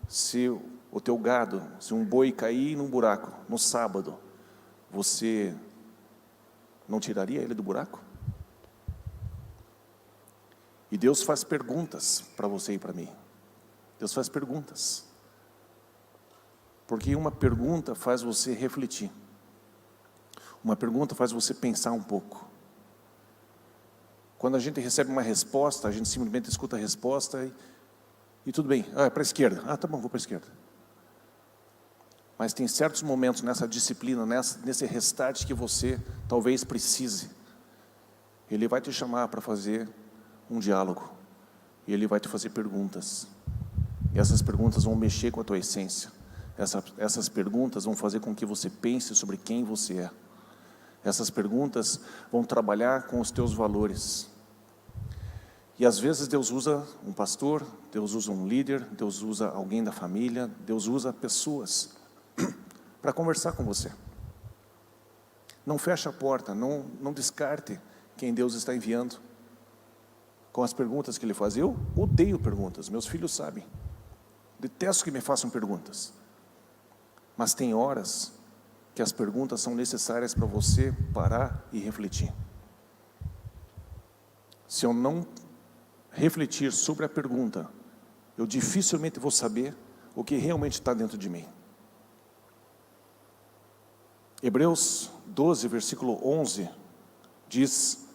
se o teu gado, se um boi cair num buraco no sábado, você não tiraria ele do buraco? E Deus faz perguntas para você e para mim. Deus faz perguntas. Porque uma pergunta faz você refletir. Uma pergunta faz você pensar um pouco. Quando a gente recebe uma resposta, a gente simplesmente escuta a resposta e tudo bem. É para a esquerda. Tá bom, vou para a esquerda. Mas tem certos momentos nessa disciplina, nesse restart que você talvez precise. Ele vai te chamar para fazer um diálogo. E Ele vai te fazer perguntas. E essas perguntas vão mexer com a tua essência. Essas perguntas vão fazer com que você pense sobre quem você é. Essas perguntas vão trabalhar com os teus valores. E às vezes Deus usa um pastor, Deus usa um líder, Deus usa alguém da família, Deus usa pessoas para conversar com você. Não feche a porta, não descarte quem Deus está enviando. Com as perguntas que Ele faz. Eu odeio perguntas, meus filhos sabem. Detesto que me façam perguntas. Mas tem horas que as perguntas são necessárias para você parar e refletir. Se eu não refletir sobre a pergunta, eu dificilmente vou saber o que realmente está dentro de mim. Hebreus 12, versículo 11, diz: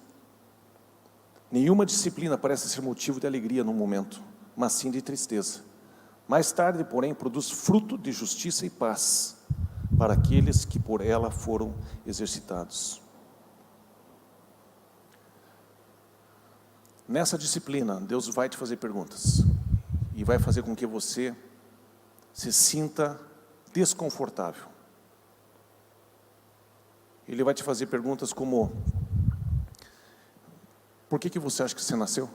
nenhuma disciplina parece ser motivo de alegria no momento, mas sim de tristeza. Mais tarde, porém, produz fruto de justiça e paz para aqueles que por ela foram exercitados. Nessa disciplina, Deus vai te fazer perguntas e vai fazer com que você se sinta desconfortável. Ele vai te fazer perguntas como: por que você acha que você nasceu?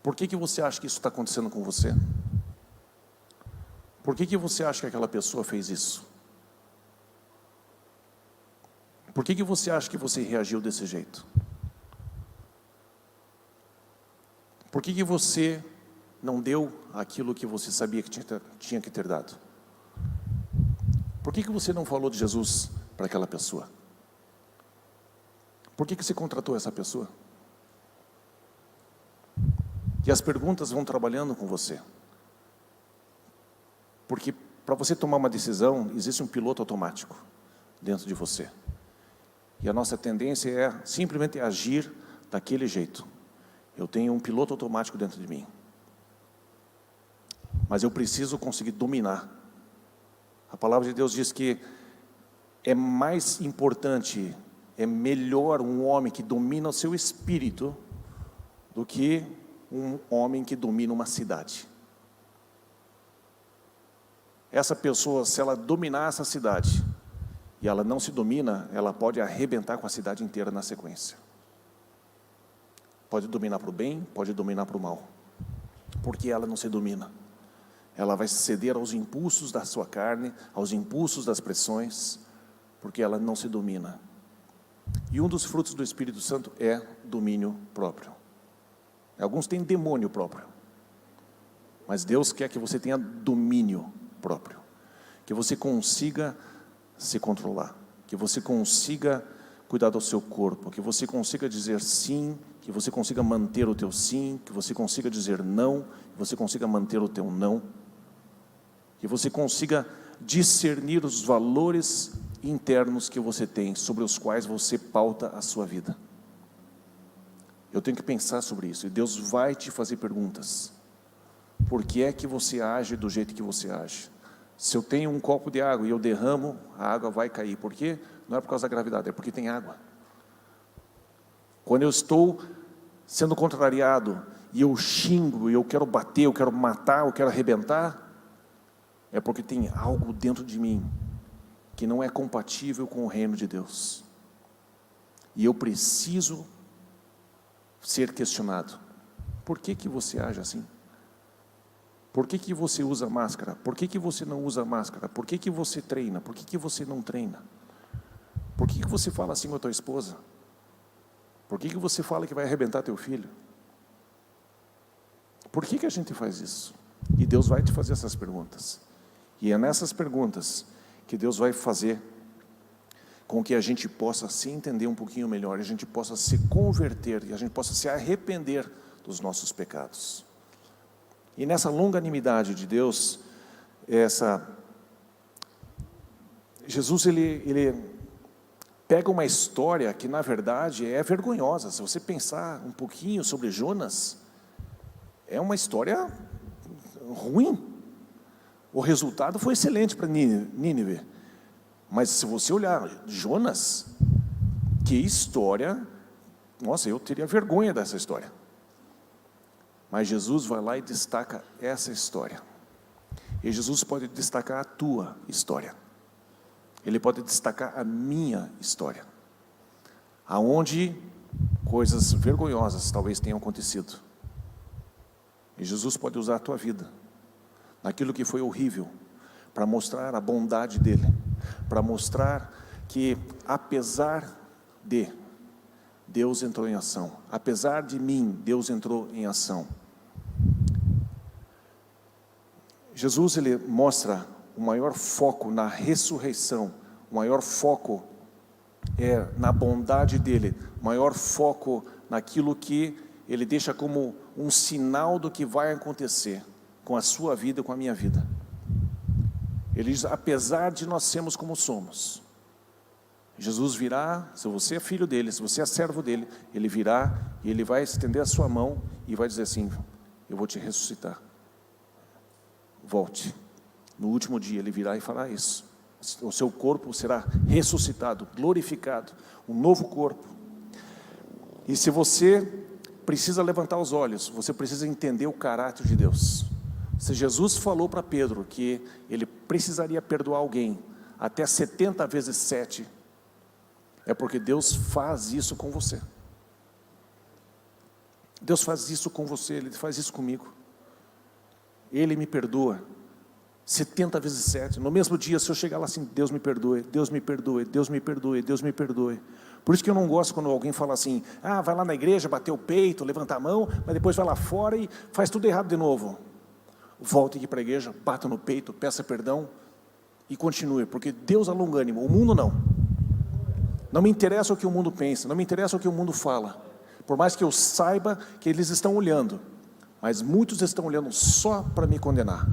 Por que você acha que isso está acontecendo com você? Por que você acha que aquela pessoa fez isso? Por que você acha que você reagiu desse jeito? Por que você não deu aquilo que você sabia que tinha que ter dado? Por que você não falou de Jesus para aquela pessoa? Por que você contratou essa pessoa? E as perguntas vão trabalhando com você. Porque para você tomar uma decisão, existe um piloto automático dentro de você. E a nossa tendência é simplesmente agir daquele jeito. Eu tenho um piloto automático dentro de mim. Mas eu preciso conseguir dominar. A palavra de Deus diz que é mais importante, é melhor um homem que domina o seu espírito do que um homem que domina uma cidade. Essa pessoa, se ela dominar essa cidade e ela não se domina, ela pode arrebentar com a cidade inteira na sequência. Pode dominar para o bem, pode dominar para o mal, porque ela não se domina. ela vai ceder aos impulsos da sua carne, aos impulsos das pressões, porque ela não se domina. E um dos frutos do Espírito Santo é domínio próprio. Alguns têm demônio próprio, mas Deus quer que você tenha domínio próprio, que você consiga se controlar, que você consiga cuidar do seu corpo, que você consiga dizer sim, que você consiga manter o teu sim, que você consiga dizer não, que você consiga manter o teu não, que você consiga discernir os valores internos que você tem, sobre os quais você pauta a sua vida. Eu tenho que pensar sobre isso, e Deus vai te fazer perguntas. Por que é que você age do jeito que você age? Se eu tenho um copo de água e eu derramo, a água vai cair. Por quê? Não é por causa da gravidade, é porque tem água. Quando eu estou sendo contrariado, e eu xingo, e eu quero bater, eu quero matar, eu quero arrebentar, é porque tem algo dentro de mim, que não é compatível com o reino de Deus. E eu preciso ser questionado. Por que que você age assim? Por que que você usa máscara? Por que que você não usa máscara? Por que que você treina? Por que que você não treina? Por que que você fala assim com a tua esposa? Por que que você fala que vai arrebentar teu filho? Por que que a gente faz isso? E Deus vai te fazer essas perguntas. E é nessas perguntas que Deus vai fazer com que a gente possa se entender um pouquinho melhor, a gente possa se converter, e a gente possa se arrepender dos nossos pecados. E nessa longanimidade de Deus, Jesus ele pega uma história que na verdade é vergonhosa. Se você pensar um pouquinho sobre Jonas, é uma história ruim. O resultado foi excelente para Nínive, mas se você olhar Jonas, que história, nossa, eu teria vergonha dessa história. Mas Jesus vai lá e destaca essa história. E Jesus pode destacar a tua história. Ele pode destacar a minha história. Aonde coisas vergonhosas talvez tenham acontecido. E Jesus pode usar a tua vida, naquilo que foi horrível, para mostrar a bondade dEle, para mostrar que apesar de, Deus entrou em ação. Apesar de mim, Deus entrou em ação. Jesus, ele mostra o maior foco na ressurreição, o maior foco na bondade dEle, o maior foco naquilo que Ele deixa como um sinal do que vai acontecer com a sua vida e com a minha vida. Ele diz, apesar de nós sermos como somos, Jesus virá, se você é filho dEle, se você é servo dEle, Ele virá e Ele vai estender a sua mão e vai dizer assim, eu vou te ressuscitar. Volte. No último dia Ele virá e fará isso. O seu corpo será ressuscitado, glorificado, um novo corpo. E se você precisa levantar os olhos, você precisa entender o caráter de Deus. Se Jesus falou para Pedro que ele precisaria perdoar alguém até 70 vezes 7, é porque Deus faz isso com você. Deus faz isso com você, Ele faz isso comigo. Ele me perdoa 70 vezes 7. No mesmo dia, se eu chegar lá assim, Deus me perdoe, Deus me perdoe, Deus me perdoe, Deus me perdoe. Por isso que eu não gosto quando alguém fala assim, vai lá na igreja, bater o peito, levanta a mão, mas depois vai lá fora e faz tudo errado de novo. Volte aqui para a igreja, bata no peito, peça perdão e continue, porque Deus é longânimo, o mundo não. Não me interessa o que o mundo pensa, não me interessa o que o mundo fala, por mais que eu saiba que eles estão olhando, mas muitos estão olhando só para me condenar.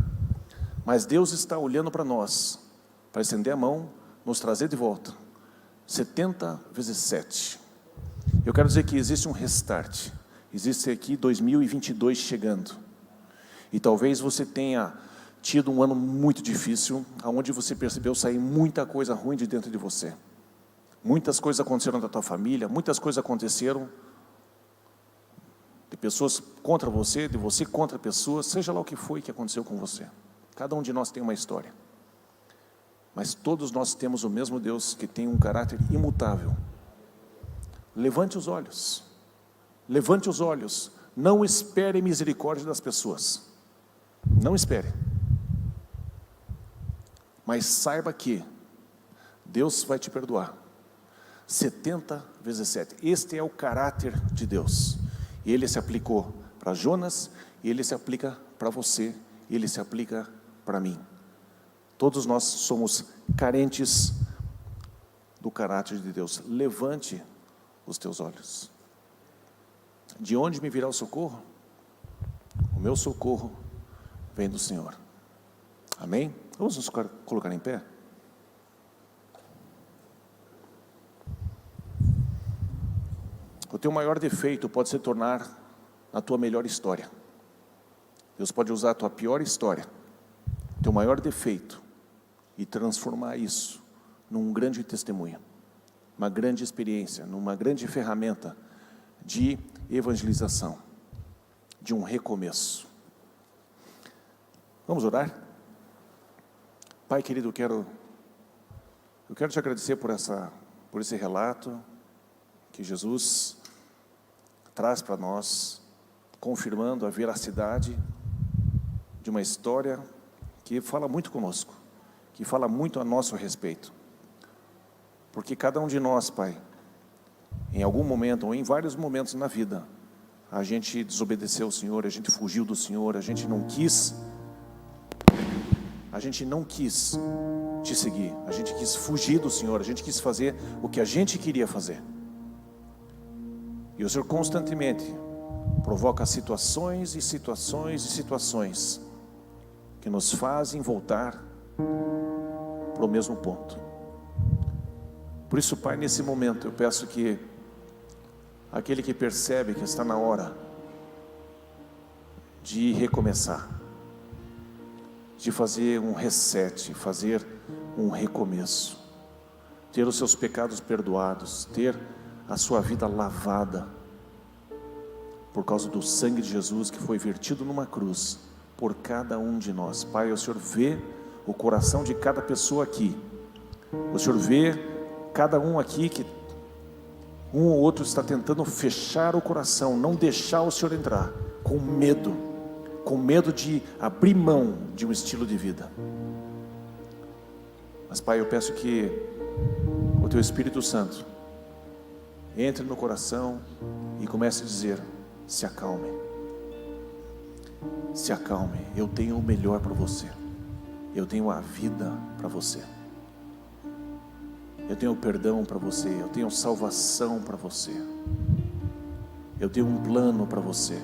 Mas Deus está olhando para nós, para estender a mão, nos trazer de volta, 70 vezes 7. Eu quero dizer que existe um restart, existe aqui 2022 chegando, e talvez você tenha tido um ano muito difícil, onde você percebeu sair muita coisa ruim de dentro de você. Muitas coisas aconteceram da tua família, muitas coisas aconteceram de pessoas contra você, de você contra pessoas, seja lá o que foi que aconteceu com você. Cada um de nós tem uma história. Mas todos nós temos o mesmo Deus que tem um caráter imutável. Levante os olhos. Levante os olhos. Não espere misericórdia das pessoas. Não espere. Mas saiba que Deus vai te perdoar 70 vezes 7. Este é o caráter de Deus. E Ele se aplicou para Jonas, e Ele se aplica para você, e Ele se aplica para mim. Todos nós somos carentes do caráter de Deus. Levante os teus olhos. De onde me virá o socorro? O meu socorro vem do Senhor. Amém? Vamos nos colocar em pé? O teu maior defeito pode se tornar a tua melhor história. Deus pode usar a tua pior história, teu maior defeito, e transformar isso num grande testemunho, uma grande experiência, numa grande ferramenta de evangelização, de um recomeço. Vamos orar? Pai querido, eu quero te agradecer por esse relato que Jesus traz para nós, confirmando a veracidade de uma história que fala muito conosco, que fala muito a nosso respeito. Porque cada um de nós, Pai, em algum momento ou em vários momentos na vida, a gente desobedeceu ao Senhor, a gente fugiu do Senhor, a gente não quis te seguir, a gente quis fugir do Senhor, a gente quis fazer o que a gente queria fazer. E o Senhor constantemente provoca situações e situações e situações que nos fazem voltar para o mesmo ponto. Por isso, Pai, nesse momento eu peço que aquele que percebe que está na hora de recomeçar, de fazer um reset, fazer um recomeço, ter os seus pecados perdoados, ter a sua vida lavada por causa do sangue de Jesus que foi vertido numa cruz por cada um de nós. Pai, o Senhor vê o coração de cada pessoa aqui, o Senhor vê cada um aqui que um ou outro está tentando fechar o coração, não deixar o Senhor entrar, com medo de abrir mão de um estilo de vida. Mas Pai, eu peço que o Teu Espírito Santo entre no coração e comece a dizer: se acalme, eu tenho o melhor para você, eu tenho a vida para você, eu tenho perdão para você, eu tenho salvação para você, eu tenho um plano para você.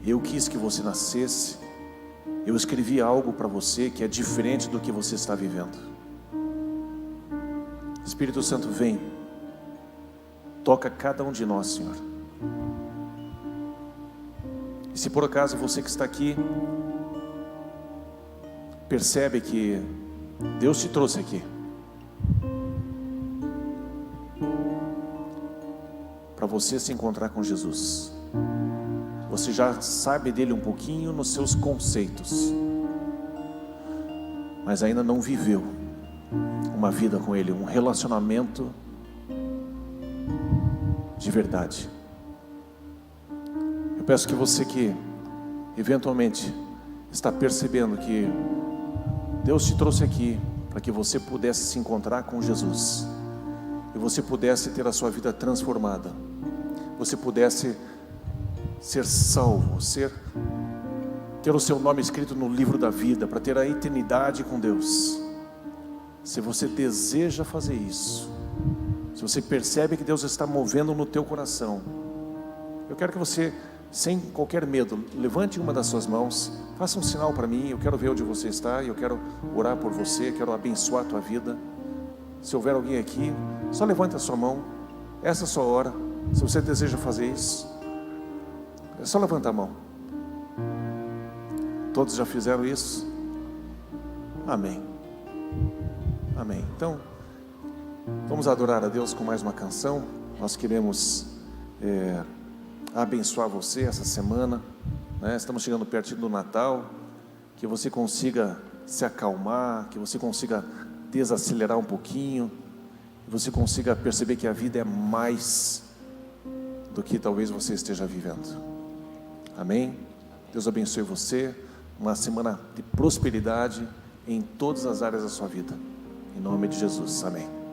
Eu quis que você nascesse, eu escrevi algo para você que é diferente do que você está vivendo. Espírito Santo, vem, toca cada um de nós, Senhor. E se por acaso você que está aqui percebe que Deus te trouxe aqui para você se encontrar com Jesus, você já sabe dele um pouquinho nos seus conceitos, mas ainda não viveu uma vida com ele, um relacionamento de verdade. Eu peço que você que eventualmente está percebendo que Deus te trouxe aqui para que você pudesse se encontrar com Jesus e você pudesse ter a sua vida transformada, você pudesse ser salvo, ter o seu nome escrito no livro da vida, para ter a eternidade com Deus. Se você deseja fazer isso, se você percebe que Deus está movendo no teu coração, eu quero que você, sem qualquer medo, levante uma das suas mãos, faça um sinal para mim. Eu quero ver onde você está, eu quero orar por você, quero abençoar a tua vida. Se houver alguém aqui, só levante a sua mão. Essa é a sua hora. Se você deseja fazer isso, é só levantar a mão. Todos já fizeram isso? Amém. Amém. Então, vamos adorar a Deus com mais uma canção. Nós queremos abençoar você essa semana, né? Estamos chegando pertinho do Natal. Que você consiga se acalmar, que você consiga desacelerar um pouquinho, que você consiga perceber que a vida é mais do que talvez você esteja vivendo. Amém? Deus abençoe você. uma semana de prosperidade em todas as áreas da sua vida. Em nome de Jesus, amém.